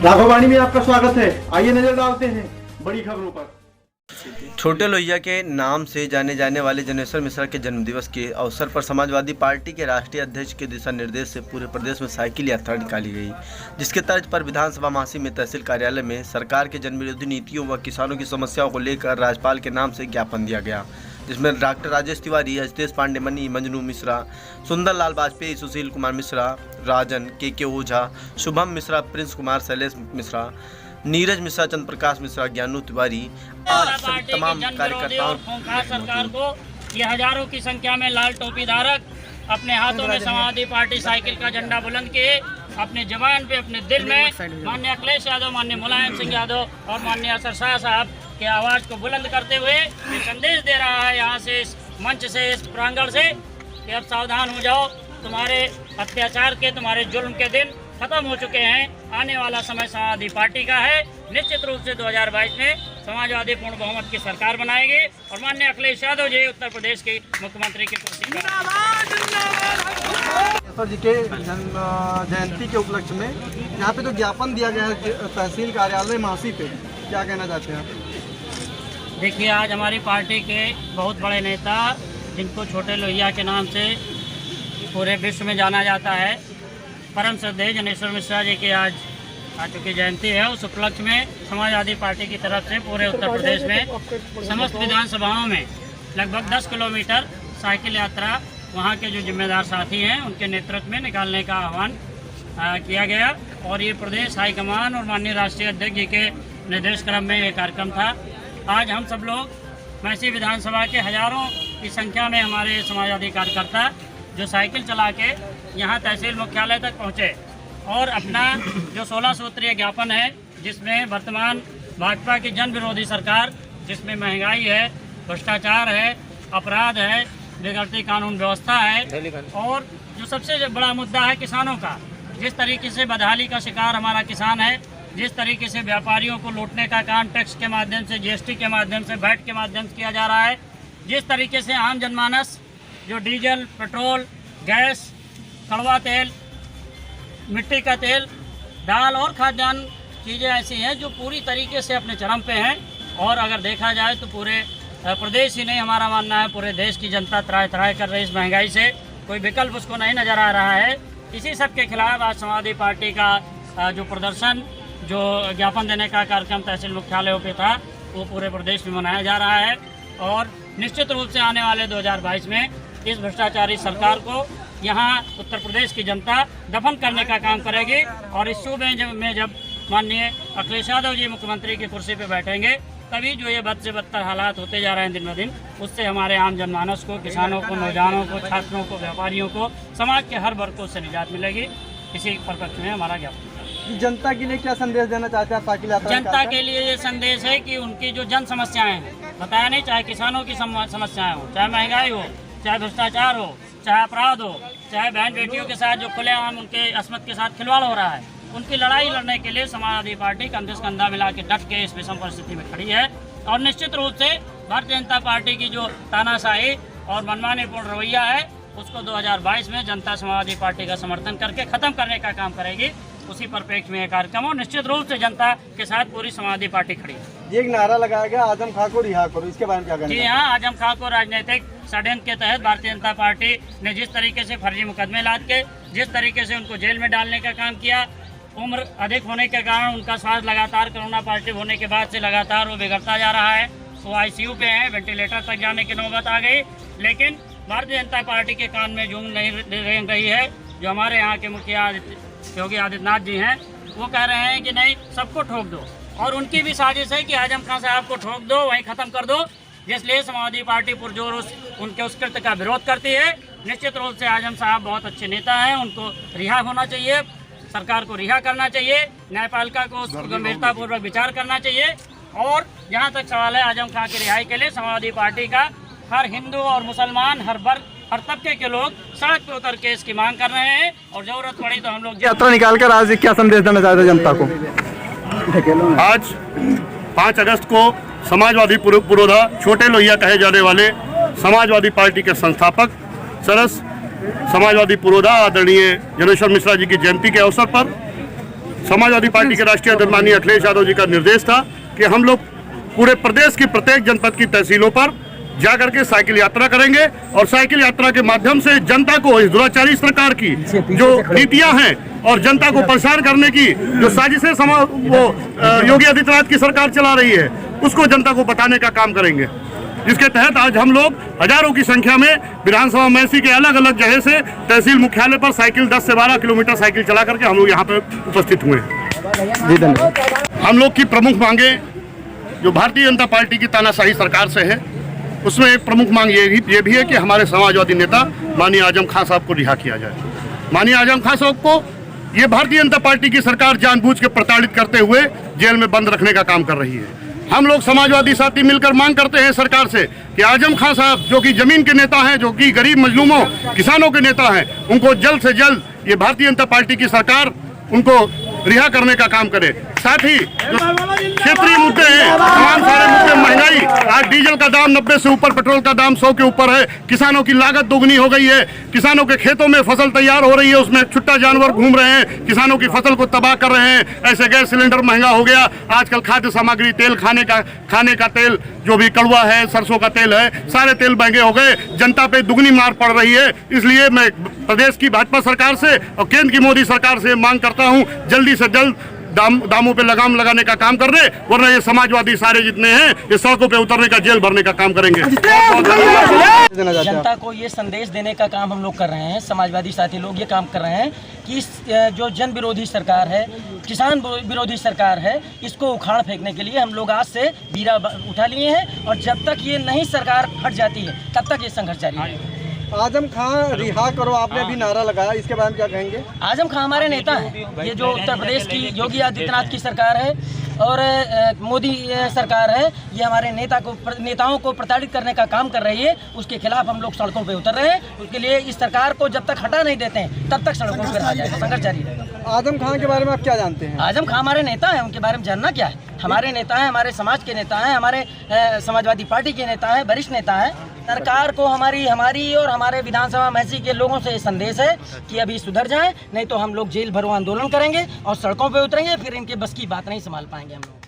राघववाणी में आपका स्वागत है। आइए नजर डालते हैं बड़ी खबरों पर। छोटे लोहिया के नाम से जाने जाने वाले जनेश्वर मिश्रा के जन्मदिवस के अवसर पर समाजवादी पार्टी के राष्ट्रीय अध्यक्ष के दिशा निर्देश से पूरे प्रदेश में साइकिल यात्रा निकाली गई, जिसके तर्ज पर विधानसभा मासी में तहसील कार्यालय में सरकार के जनविरोधी नीतियों व किसानों की समस्याओं को लेकर राज्यपाल के नाम से ज्ञापन दिया गया, जिसमें डॉक्टर राजेश तिवारी, अजतेश पांडे, मनी, मंजनू मिश्रा, सुंदर लाल वाजपेयी, सुशील कुमार मिश्रा, राजन, के ओझा, शुभम मिश्रा, प्रिंस कुमार, शैलेश मिश्रा, नीरज मिश्रा, चंद्र प्रकाश मिश्रा, ज्ञानू तिवारी और तमाम कार्यकर्ताओं सरकार को ये हजारों की संख्या में लाल टोपी धारक अपने हाथों में समाजवादी पार्टी साइकिल का झंडा बुलंद किए, अपने जवान पे अपने दिल में माननीय अखिलेश यादव, माननीय मुलायम सिंह यादव और माननीय असर शाह साहब के आवाज को बुलंद करते हुए ये संदेश दे रहा है यहाँ से, इस मंच से, इस प्रांगण से, कि अब सावधान हो जाओ, तुम्हारे अत्याचार के, तुम्हारे जुल्म के दिन खत्म हो चुके हैं। आने वाला समय समाजवादी पार्टी का है। निश्चित रूप से 2022 में समाजवादी पूर्ण बहुमत की सरकार बनाएगी और माननीय अखिलेश यादव जी उत्तर प्रदेश के मुख्यमंत्री की कुर्सी पर जी के जयंती के उपलक्ष्य में यहाँ पे जो ज्ञापन दिया गया है तहसील कार्यालय मासी पे, क्या कहना चाहते हैं आप? देखिए, आज हमारी पार्टी के बहुत बड़े नेता, जिनको छोटे लोहिया के नाम से पूरे विश्व में जाना जाता है, परम श्रद्धेय जनेश्वर मिश्रा जी की आज चूँकि जयंती है, उस उपलक्ष्य में समाजवादी पार्टी की तरफ से पूरे उत्तर प्रदेश में समस्त विधानसभाओं में लगभग 10 किलोमीटर साइकिल यात्रा वहाँ के जो जिम्मेदार साथी हैं उनके नेतृत्व में निकालने का आह्वान किया गया और ये प्रदेश हाईकमान और माननीय राष्ट्रीय अध्यक्ष जी के निर्देश क्रम में ये कार्यक्रम था। आज हम सब लोग मैसी विधानसभा के हजारों की संख्या में हमारे समाजवादी कार्यकर्ता जो साइकिल चला के यहाँ तहसील मुख्यालय तक पहुँचे और अपना जो 16 सूत्रीय ज्ञापन है, जिसमें वर्तमान भाजपा की जन विरोधी सरकार, जिसमें महंगाई है, भ्रष्टाचार है, अपराध है, बिगड़ती कानून व्यवस्था है और जो सबसे बड़ा मुद्दा है किसानों का, जिस तरीके से बदहाली का शिकार हमारा किसान है, जिस तरीके से व्यापारियों को लूटने का काम टैक्स के माध्यम से, जीएसटी के माध्यम से, वैट के माध्यम से किया जा रहा है, जिस तरीके से आम जनमानस जो डीजल, पेट्रोल, गैस, कड़वा तेल, मिट्टी का तेल, दाल और खाद्यान्न चीज़ें ऐसी हैं जो पूरी तरीके से अपने चरम पे हैं और अगर देखा जाए तो पूरे प्रदेश ही नहीं, हमारा मानना है पूरे देश की जनता त्राय त्राय कर रही इस महंगाई से, कोई विकल्प उसको नहीं नज़र आ रहा है। इसी सब के खिलाफ आज समाजवादी पार्टी का जो प्रदर्शन, जो ज्ञापन देने का कार्यक्रम तहसील मुख्यालयों पे था, वो पूरे प्रदेश में मनाया जा रहा है और निश्चित रूप से आने वाले 2022 में इस भ्रष्टाचारी सरकार को यहाँ उत्तर प्रदेश की जनता दफन करने का काम करेगी और इस सूबे में जब माननीय अखिलेश यादव जी मुख्यमंत्री की कुर्सी पे बैठेंगे, तभी जो ये बद से बदतर हालात होते जा रहे हैं दिन ब दिन, उससे हमारे आम जनमानस को, किसानों को, नौजवानों को, छात्रों को, व्यापारियों को, समाज के हर वर्ग को उससे निजात मिलेगी। इसी परिप्रेक्ष्य में हमारा ज्ञापन। जनता के लिए क्या संदेश देना चाहते हैं साइकिल यात्रा? जनता के लिए ये संदेश है कि उनकी जो जन समस्याएं हैं, बताया नहीं, चाहे किसानों की समस्याएं हो, चाहे महंगाई हो, चाहे भ्रष्टाचार हो, चाहे अपराध हो, चाहे बहन बेटियों के साथ जो खुलेआम उनके अस्मत के साथ खिलवाड़ हो रहा है, उनकी लड़ाई लड़ने के लिए समाजवादी पार्टी कंधे से कंधा मिला के डट के इस विषम परिस्थिति में खड़ी है और निश्चित रूप से भारतीय जनता पार्टी की जो तानाशाही और मनमानीपूर्ण रवैया है, उसको 2022 में जनता समाजवादी पार्टी का समर्थन करके खत्म करने का काम करेगी। उसी परिप्रेक्ष्य में कार्यक्रम और निश्चित रूप से जनता के साथ पूरी समाजवादी पार्टी खड़ी है। ये एक नारा लगाया गया, आजम खां को रिहा करो, इसके बारे में क्या कहना? जी हाँ, आजम खां को राजनीतिक षड्यंत्र के तहत भारतीय जनता पार्टी ने जिस तरीके से फर्जी मुकदमे लाद के, जिस तरीके से उनको जेल में डालने का काम किया, उम्र अधिक होने के कारण उनका स्वास्थ्य लगातार कोरोना पॉजिटिव होने के बाद से लगातार वो बिगड़ता जा रहा है, वो आईसीयू पे हैं, वेंटिलेटर तक जाने की नौबत आ गई। लेकिन भारतीय जनता पार्टी के कान में जूं नहीं रेंग रही है। जो हमारे यहाँ के मुखिया योगी आदित्यनाथ जी हैं, वो कह रहे हैं कि नहीं, सबको ठोक दो और उनकी भी साजिश है कि आजम खां साहब को ठोक दो, वहीं ख़त्म कर दो, जिसलिए समाजवादी पार्टी पुरजोर उनके उस कृत्य का विरोध करती है। निश्चित रूप से आजम साहब बहुत अच्छे नेता हैं, उनको रिहा होना चाहिए, सरकार को रिहा करना चाहिए, न्यायपालिका को गंभीरतापूर्वक विचार करना चाहिए और जहाँ तक सवाल है आजम खां की रिहाई के लिए समाजवादी पार्टी का हर हिंदू और मुसलमान, हर वर्ग, हर तबके के लोग सड़क पे उतर के इसकी मांग कर रहे हैं और जरूरत पड़ी तो हम लोग यात्रा निकाल कर आज क्या संदेश देना चाहते हैं जनता को? आज 5 अगस्त को समाजवादी पुरोधा छोटे लोहिया कहे जाने वाले समाजवादी पार्टी के संस्थापक सरस समाजवादी पुरोधा आदरणीय जनेश्वर मिश्रा जी की जयंती के अवसर पर समाजवादी पार्टी के राष्ट्रीय अध्यक्ष माननीय अखिलेश यादव जी का निर्देश था कि हम लोग पूरे प्रदेश की प्रत्येक जनपद की तहसीलों पर जाकर के साइकिल यात्रा करेंगे और साइकिल यात्रा के माध्यम से जनता को इस दुराचारी सरकार की जो नीतियां हैं और जनता को परेशान करने की जो साजिशें योगी आदित्यनाथ की सरकार चला रही है उसको जनता को बताने का काम करेंगे, जिसके तहत आज हम लोग हजारों की संख्या में विधानसभा मैसी के अलग अलग जगह से तहसील मुख्यालय पर साइकिल 10 से 12 किलोमीटर साइकिल चला करके हम लोग यहाँ पर उपस्थित हुए हैं। हम लोग की प्रमुख मांगे जो भारतीय जनता पार्टी की तानाशाही सरकार से है, उसमें एक प्रमुख मांग ये भी है कि हमारे समाजवादी नेता माननीय आजम खान साहब को रिहा किया जाए। माननीय आजम खान साहब को ये भारतीय जनता पार्टी की सरकार जानबूझ के प्रताड़ित करते हुए जेल में बंद रखने का काम कर रही है। हम लोग समाजवादी साथी मिलकर मांग करते हैं सरकार से कि आजम खान साहब जो कि जमीन के नेता हैं, जो कि गरीब मजलूमों किसानों के नेता हैं, उनको जल्द से जल्द ये भारतीय जनता पार्टी की सरकार उनको रिहा करने का काम करे। साथ ही जो क्षेत्रीय मुद्दे हैं, तमाम सारे मुद्दे, महंगाई, आज डीजल का दाम 90 से ऊपर, पेट्रोल का दाम 100 के ऊपर है, किसानों की लागत दोगुनी हो गई है, किसानों के खेतों में फसल तैयार हो रही है, उसमें छुट्टा जानवर घूम रहे हैं, किसानों की फसल को तबाह कर रहे हैं। ऐसे गैस सिलेंडर महंगा हो गया, आजकल खाद्य सामग्री, तेल, खाने का तेल जो भी कड़वा है, सरसों का तेल है, सारे तेल महंगे हो गए, जनता पे दुगनी मार पड़ रही है। इसलिए मैं प्रदेश की भाजपा सरकार से और केंद्र की मोदी सरकार से मांग करता हूँ जल्दी से जल्द दामों पे लगाम लगाने का काम कर रहे, वरना ये समाजवादी सारे जितने हैं ये सड़कों पे उतरने का, जेल भरने का काम करेंगे। जनता को ये संदेश देने का काम हम लोग कर रहे हैं, समाजवादी साथी लोग ये काम कर रहे हैं कि जो जन विरोधी सरकार है, किसान विरोधी सरकार है, इसको उखाड़ फेंकने के लिए हम लोग आज से बीरा उठा लिए हैं और जब तक ये नहीं सरकार हट जाती है तब तक ये संघर्ष जारी है। आजम खान रिहा करो, आपने भी नारा लगाया, इसके बारे में क्या कहेंगे? आजम खान हमारे नेता हैं। ये जो उत्तर प्रदेश की योगी आदित्यनाथ की सरकार है और मोदी सरकार है, ये हमारे नेताओं को प्रताड़ित करने का काम कर रही है। उसके खिलाफ हम लोग सड़कों पे उतर रहे हैं। उसके लिए इस सरकार को जब तक हटा नहीं देते हैं तब तक सड़कों पर आ जाएगा, संघर्ष जारी रहेगा। आजम खान के बारे में आप क्या जानते हैं? आजम खान हमारे नेता हैं, उनके बारे में जानना क्या है? हमारे नेता हैं, हमारे समाज के नेता हैं, हमारे समाजवादी पार्टी के नेता हैं, वरिष्ठ नेता हैं। सरकार को हमारी और हमारे विधानसभा महसी के लोगों से संदेश है कि अभी सुधर जाएं, नहीं तो हम लोग जेल भरो आंदोलन करेंगे और सड़कों पे उतरेंगे, फिर इनके बस की बात नहीं संभाल पाएंगे हम लोग।